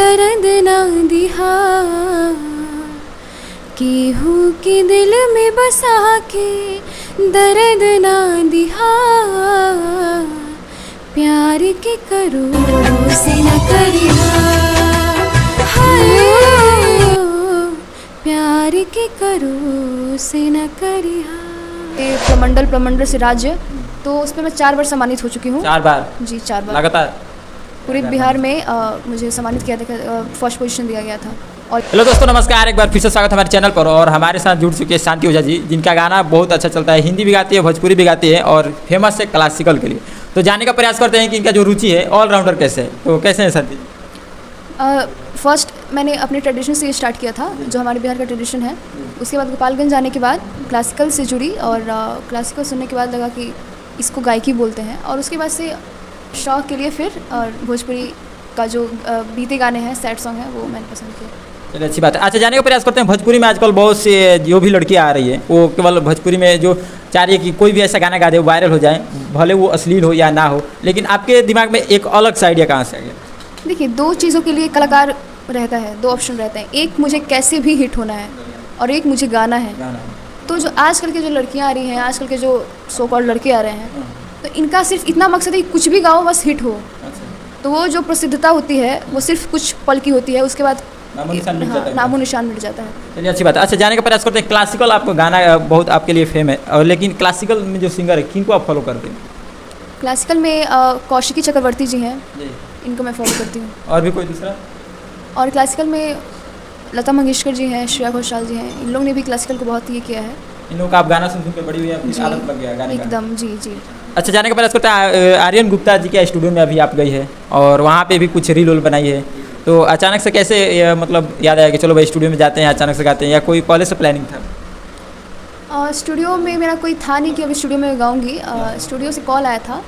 दर्द ना दिहा, केहू के दिल में बसा के दर्द ना दिहा, प्यार के करो से न करिहा, हाय प्यार के करो से न करिहा। प्रमंडल से राज्य, तो उस पर मैं 4 बार सम्मानित हो चुकी हूँ। 4 बार? जी 4 बार लगातार पूरे बिहार में मुझे सम्मानित किया था, फर्स्ट पोजीशन दिया गया था। और हेलो दोस्तों, नमस्कार, एक बार फिर से स्वागत हमारे चैनल पर। और हमारे साथ जुड़ चुके हैं शांति ओझा जी, जिनका गाना बहुत अच्छा चलता है, हिंदी भी गाती है, भोजपुरी भी गाती है और फेमस है क्लासिकल के लिए। तो जानने का प्रयास करते हैं कि इनका जो रुचि है ऑलराउंडर कैसे है। तो कैसे हैं शांति? फर्स्ट मैंने अपने ट्रेडिशन से स्टार्ट किया था, जो हमारे बिहार का ट्रेडिशन है। उसके बाद गोपालगंज जाने के बाद क्लासिकल से जुड़ी, और क्लासिकल सुनने के बाद लगा कि इसको गायकी बोलते हैं, और उसके बाद से शौक के लिए फिर और भोजपुरी का जो बीते गाने हैं, सैड सॉन्ग है, वो मैंने पसंद किया। चलिए, अच्छी बात है। अच्छा, जानने का प्रयास करते हैं, भोजपुरी में आजकल बहुत से जो भी लड़कियां आ रही है वो केवल भोजपुरी में जो चाह रही है कि कोई भी ऐसा गाना गा दे, वायरल हो जाए, भले वो अश्लील हो या ना हो, लेकिन आपके दिमाग में एक अलग सा आइडिया कहाँ से आ गया? देखिए, 2 चीज़ों के लिए कलाकार रहता है, 2 ऑप्शन रहते हैं। एक मुझे कैसे भी हिट होना है, और एक मुझे गाना है। तो जो आजकल के जो लड़कियां आ रही हैं, आजकल के जो सो कॉल्ड लड़के आ रहे हैं, तो इनका सिर्फ इतना मकसद है कि कुछ भी गाओ बस हिट हो। तो वो जो प्रसिद्धता होती है वो सिर्फ कुछ पल की होती है, उसके बाद नामो निशान मिट जाता है। चलिए, अच्छी बात है। अच्छा, जाने का प्रयास करते हैं, क्लासिकल आपको गाना बहुत आपके लिए फेम है, और लेकिन क्लासिकल में जो सिंगर है किनको आप फॉलो करते हैं? क्लासिकल में कौशिकी चक्रवर्ती जी हैं, इनको मैं फॉलो करती हूँ। और भी कोई दूसरा? और क्लासिकल में लता मंगेशकर जी हैं, श्रेया घोषाल जी हैं, इन लोगों ने भी क्लासिकल को बहुत ये किया है। इन लोगों का आप गाना सुन के बड़ी हुई आपकी आदत लग गया गाने का? एकदम, जी जी। अच्छा, जाने का प्रयास करते हैं, आर्यन गुप्ता जी के स्टूडियो में अभी आप गई है और वहाँ पे भी कुछ रील रोल बनाई है, तो अचानक से कैसे मतलब याद आया कि चलो भाई स्टूडियो में जाते हैं, अचानक से गाते हैं, या कोई पहले से प्लानिंग था? स्टूडियो में मेरा कोई था नहीं कि अभी स्टूडियो में गाऊंगी। स्टूडियो से कॉल आया था,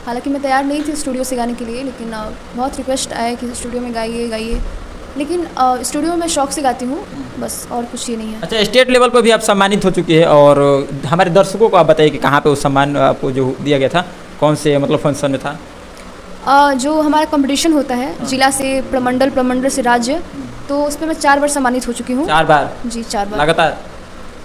हालांकि मैं तैयार नहीं थी स्टूडियो से गाने के लिए, लेकिन बहुत रिक्वेस्ट आया कि स्टूडियो में गाइए, लेकिन स्टूडियो में शौक से गाती हूँ बस, और कुछ ये नहीं है। अच्छा, स्टेट लेवल पर भी आप सम्मानित हो चुकी है, और हमारे दर्शकों को आप बताइए कि कहाँ पे उस सम्मान आपको जो दिया गया था, कौन से मतलब फंक्शन में था? जो हमारा कंपटीशन होता है जिला से प्रमंडल से राज्य, तो उस पर मैं 4 बार सम्मानित हो चुकी हूँ। 4 बार? जी 4 बार लगातार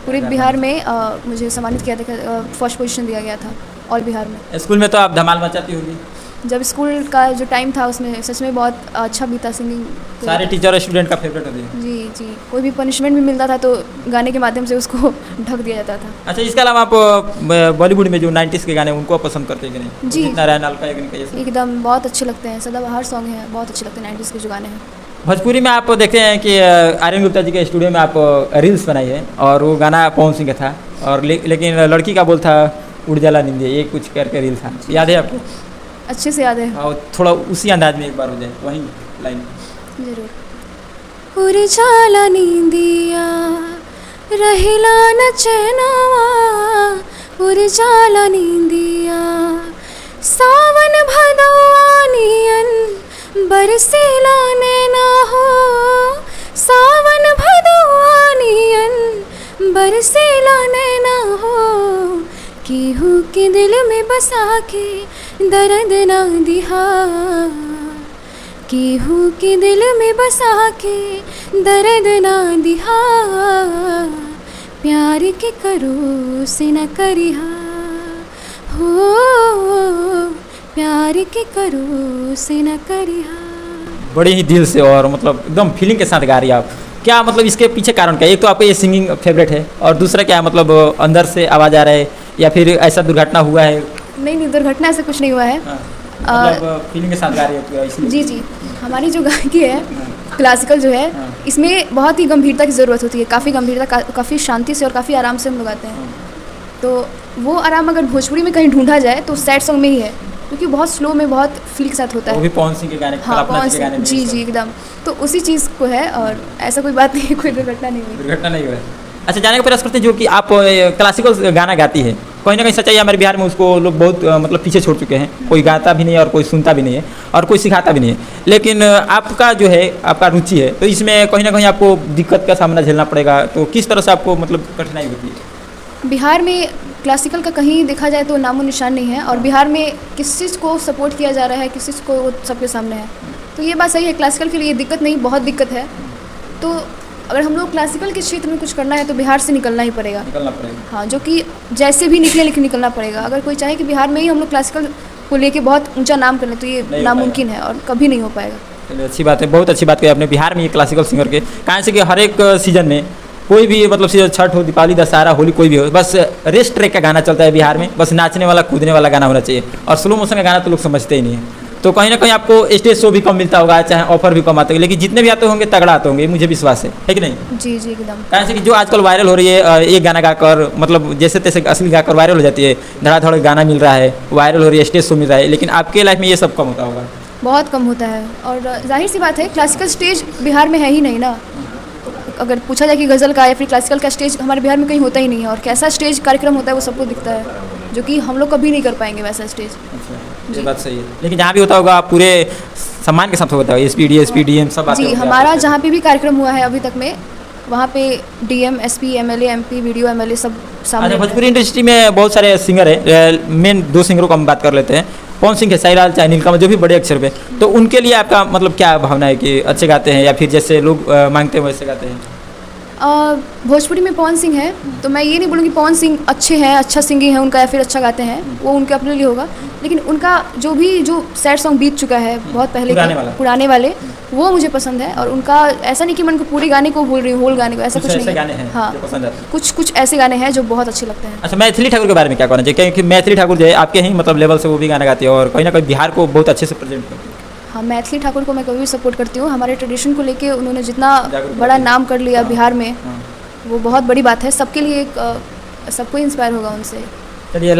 पूरे बिहार में मुझे सम्मानित किया था, फर्स्ट पोजीशन दिया गया था ऑल बिहार में। स्कूल में तो आप धमाल मचाती होगी? जब स्कूल का जो टाइम था उसमें सच में बहुत अच्छा बीता, सिंगिंग सारे टीचर और स्टूडेंट का फेवरेट होती है? जी, कोई भी पनिशमेंट भी मिलता था तो गाने के माध्यम से उसको ढक दिया जाता था। अच्छा, इसके अलावा आप बॉलीवुड में जो 90s के गाने उनको आप पसंद करते हैं कि नहीं? जी, नारायण अलका याग्निक का एकदम बहुत अच्छे लगते हैं, सदाबहार सॉन्ग हैं, बहुत अच्छे लगते हैं 90s के जो गाने हैं। भोजपुरी में आप देखते हैं कि आर्यन गुप्ता जी के स्टूडियो में आप रील्स बनाई है, और वो गाना पवन सिंह का था, और लेकिन लड़की का बोल था उड़ जाला नींदिया, ये कुछ करके रील था, याद है आपको? अच्छे से याद है। और थोड़ा उसी अंदाज में एक बार हो जाए वही लाइन। जरूर। उड़ जाला नींदिया रहिला न चैनावा, उड़ जाला नींदिया सावन भदौआ नियन बरसेला नैना हो, सावन भदौआ नियन बरसेला नैना हो, केहू के दिल में बसा के दर्द ना दिहा, केहू के दिल में बसा के दर्द ना दिहा, प्यार के करो से न करिहा, हो प्यार के करो से न करिहा। बड़े ही दिल से और मतलब एकदम फीलिंग के साथ गा रही है आप। क्या मतलब इसके पीछे कारण क्या है? एक तो आपको ये सिंगिंग फेवरेट है, और दूसरा क्या मतलब अंदर से आवाज़ आ रहा है, या फिर ऐसा दुर्घटना हुआ है? नहीं, दुर्घटना ऐसा कुछ नहीं हुआ है। मतलब फीलिंग के साथ गा रही है इसलिए? जी, हमारी जो गायकी है क्लासिकल जो है, इसमें बहुत ही गंभीरता की ज़रूरत होती है, काफ़ी गंभीरता, काफ़ी शांति से और काफ़ी आराम से हम लोग गाते हैं। तो वो आराम अगर भोजपुरी में कहीं ढूंढा जाए तो सैड सॉन्ग में ही है, क्योंकि बहुत स्लो में बहुत फील के साथ होता है। वो भी पवन सिंह के गाने, हाँ, पवन सिंह, जी एकदम, तो उसी चीज़ को है, और ऐसा कोई बात नहीं है, कोई दुर्घटना नहीं हुई। अच्छा, जाने का प्रयास करते हैं, जो कि आप क्लासिकल गाना गाती है, कहीं ना कहीं सच्चाई हमारे बिहार में उसको लोग बहुत मतलब पीछे छोड़ चुके हैं, कोई गाता भी नहीं है और कोई सुनता भी नहीं है और कोई सिखाता भी नहीं है, लेकिन आपका जो है आपका रुचि है, तो इसमें कहीं ना कहीं आपको दिक्कत का सामना झेलना पड़ेगा, तो किस तरह से आपको मतलब कठिनाई होती है? बिहार में क्लासिकल का कहीं देखा जाए तो नामो निशान नहीं है, और बिहार में किस चीज़ को सपोर्ट किया जा रहा है, किस चीज़ को सबके सामने है, तो ये बात सही है, क्लासिकल के लिए दिक्कत नहीं, बहुत दिक्कत है। तो अगर हम लोग क्लासिकल के क्षेत्र में कुछ करना है तो बिहार से निकलना ही पड़ेगा। हाँ, जो कि जैसे भी निकले लेकिन निकलना पड़ेगा। अगर कोई चाहे कि बिहार में ही हम लोग क्लासिकल को लेके बहुत ऊंचा नाम कर लें तो ये नामुमकिन है और कभी नहीं हो पाएगा। चलिए, अच्छी बात है, बहुत अच्छी बात कही आपने। बिहार में ये क्लासिकल सिंगर के कारण से कि हर एक सीजन में कोई भी मतलब सीजन, छठ हो, दीपावली, दशहरा, होली, कोई भी हो, बस रेस्ट ट्रैक का गाना चलता है बिहार में। बस नाचने वाला, कूदने वाला गाना होना चाहिए, और स्लो मोशन का गाना तो लोग समझते ही नहीं है। तो कहीं ना कहीं आपको स्टेज शो भी कम मिलता होगा, चाहे ऑफर भी कम आते होंगे, लेकिन जितने भी आते होंगे तगड़ा आते होंगे, मुझे विश्वास है कि नहीं? जी जी एकदम। कारण से कि जो आजकल वायरल हो रही है, एक गाना गाकर मतलब जैसे तैसे असली गाकर वायरल हो जाती है, धड़ाधड़ गाना मिल रहा है, वायरल हो रही है, स्टेज शो मिल रहा है, लेकिन आपके लाइफ में ये सब कम होता होगा। बहुत कम होता है, और जाहिर सी बात है क्लासिकल स्टेज बिहार में है ही नहीं ना। अगर पूछा जाए कि गज़ल का या फिर क्लासिकल का स्टेज हमारे बिहार में कहीं होता ही नहीं है, और कैसा स्टेज कार्यक्रम होता है वो सबको दिखता है, जो कि हम लोग कभी नहीं कर पाएंगे वैसा स्टेज। ये बात सही है, लेकिन जहाँ भी होता होगा पूरे सम्मान के साथ होता है, SPD, SPDM सब आते जी। होंगे हमारा जहाँ पे भी कार्यक्रम हुआ है अभी तक में, वहाँ पे DM, SP, MLA, MP, video MLA सब सामने। भोजपुरी इंडस्ट्री में बहुत सारे सिंगर हैं, मेन 2 सिंगरों को हम बात कर लेते हैं, पवन सिंह, खेसारी लाल, चाहे नीलकमल, जो भी बड़े अक्षर पे, तो उनके लिए आपका मतलब क्या भावना है कि अच्छे गाते हैं या फिर जैसे लोग मांगते हैं वैसे गाते हैं? भोजपुरी में पवन सिंह है, तो मैं ये नहीं बोलूँगी पवन सिंह अच्छे हैं, अच्छा सिंगिंग है उनका या फिर अच्छा गाते हैं, वो उनके अपने लिए होगा। लेकिन उनका जो सैड सॉन्ग बीत चुका है बहुत पहले पुराने वाले, वो मुझे पसंद है। और उनका ऐसा नहीं कि मैं उनको पूरे गाने को बोल रही हूँ, होल गाने को, ऐसा कुछ नहीं है। हाँ, कुछ ऐसे गाने हैं जो बहुत अच्छे लगते हैं। अच्छा, मैथिली ठाकुर के बारे में क्या कहना चाहिए? क्योंकि मैथिली ठाकुर जो है आपके ही मतलब लेवल से वो भी गाना गाती है और कहीं ना कहीं बिहार को बहुत अच्छे से प्रेजेंट करती है। हाँ, मैथिली ठाकुर को मैं कभी भी सपोर्ट करती हूँ। हमारे ट्रेडिशन को लेके उन्होंने जितना बड़ा नाम कर लिया बिहार में, वो बहुत बड़ी बात है। सबके लिए सबको इंस्पायर होगा उनसे। चलिए,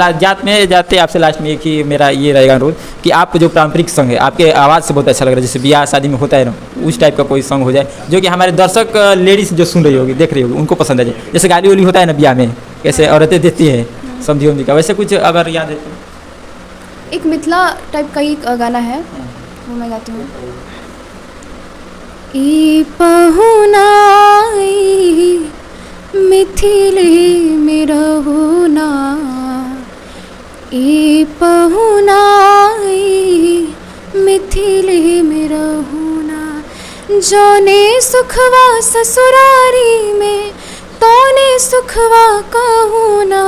जाते आपसे लास्ट में एक ही मेरा ये रहेगा अनुरोध कि आप जो पारंपरिक सॉन्ग है, आपके आवाज़ से बहुत अच्छा लग रहा है, जैसे ब्याह शादी में होता है ना, उस टाइप का कोई सॉन्ग हो जाए जो कि हमारे दर्शक लेडीज जो सुन रही होगी, देख रही होगी, उनको पसंद आ जाए। जैसे गाली वाली होता है ना ब्याह में, कैसे औरतें देती हैं सब्जी उब्जी का, वैसे कुछ अगर याद है तो। एक मिथिला टाइप का ही गाना है, वो मैं गाती हूँ। ई पहुनाई मिथिले में रहुना, ई पहुनाई मिथिले में रहुना, जौने सुखवा ससुरारी में तौने सुखवा कहूना,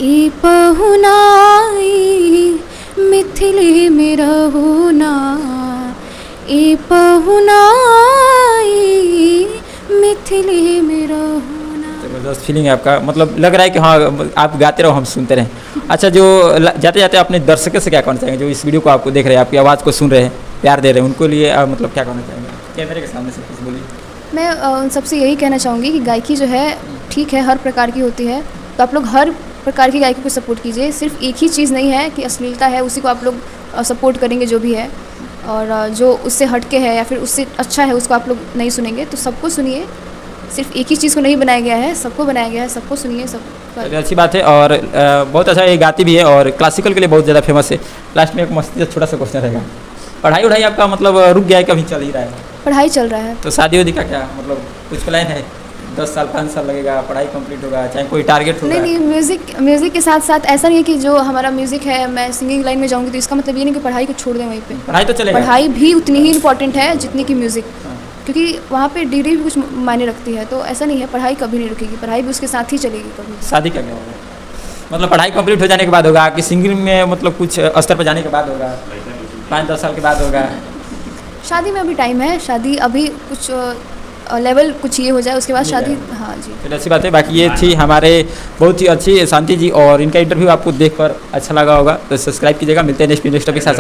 ई पहुनाई मिथिले में रहुना, ई पहुनाई मिथिले में रहुना। ज़बरदस्त फीलिंग है आपका, मतलब लग रहा है कि हाँ आप गाते रहो, हम सुनते रहें। अच्छा, जो जाते जाते अपने दर्शकों से क्या कहना चाहेंगे जो इस वीडियो को आपको देख रहे हैं, आपकी आवाज़ को सुन रहे हैं, प्यार दे रहे हैं, उनको लिए मतलब क्या कहना चाहेंगे? कैमरे के सामने से कुछ बोलिए। मैं उन सबसे यही कहना चाहूँगी कि गायकी जो है ठीक है, हर प्रकार की होती है, तो आप लोग हर प्रकार की गायकी को सपोर्ट कीजिए। सिर्फ एक ही चीज़ नहीं है कि अश्लीलता है उसी को आप लोग सपोर्ट करेंगे जो भी है, और जो उससे हटके है या फिर उससे अच्छा है उसको आप लोग नहीं सुनेंगे। तो सबको सुनिए, सिर्फ एक ही चीज़ को नहीं बनाया गया है, सबको बनाया गया है, सबको सुनिए, सब अच्छी बात है। और बहुत अच्छा ये गाती भी है और क्लासिकल के लिए बहुत ज़्यादा फेमस है। लास्ट में एक मस्ती छोटा सा क्वेश्चन रहेगा, पढ़ाई वढ़ाई आपका मतलब रुक गया है, कभी चल ही रहा है? पढ़ाई चल रहा है। तो शादी वादी का क्या मतलब कुछ प्लान है? 10 साल 5 साल लगेगा, पढ़ाई कंप्लीट होगा, चाहे कोई टारगेट होगा? नहीं, म्यूज़िक के साथ साथ ऐसा नहीं है कि जो हमारा म्यूज़िक है मैं सिंगिंग लाइन में जाऊँगी तो इसका मतलब ये नहीं कि पढ़ाई को छोड़ दें वहीं पे। पढ़ाई तो चलेगा, पढ़ाई भी उतनी ही इम्पोर्टेंट है जितनी कि म्यूज़िक, क्योंकि वहाँ पे डिग्री भी कुछ मायने रखती है। तो ऐसा नहीं है, पढ़ाई कभी नहीं रुकेगी, पढ़ाई भी उसके साथ ही चलेगी कभी। शादी का क्या होगा? मतलब पढ़ाई कंप्लीट हो जाने के बाद होगा कि सिंगिंग में मतलब कुछ स्तर पर जाने के बाद होगा, 5-10 साल के बाद होगा? शादी में अभी टाइम है, शादी अभी कुछ लेवल कुछ ये हो जाए उसके बाद शादी। हाँ जी, फिर अच्छी बात है। बाकी ये थी हमारे बहुत ही अच्छी शांति जी, और इनका इंटरव्यू आपको देखकर अच्छा लगा होगा तो सब्सक्राइब कीजिएगा। मिलते हैं नेक्स्ट टॉपिक के साथ।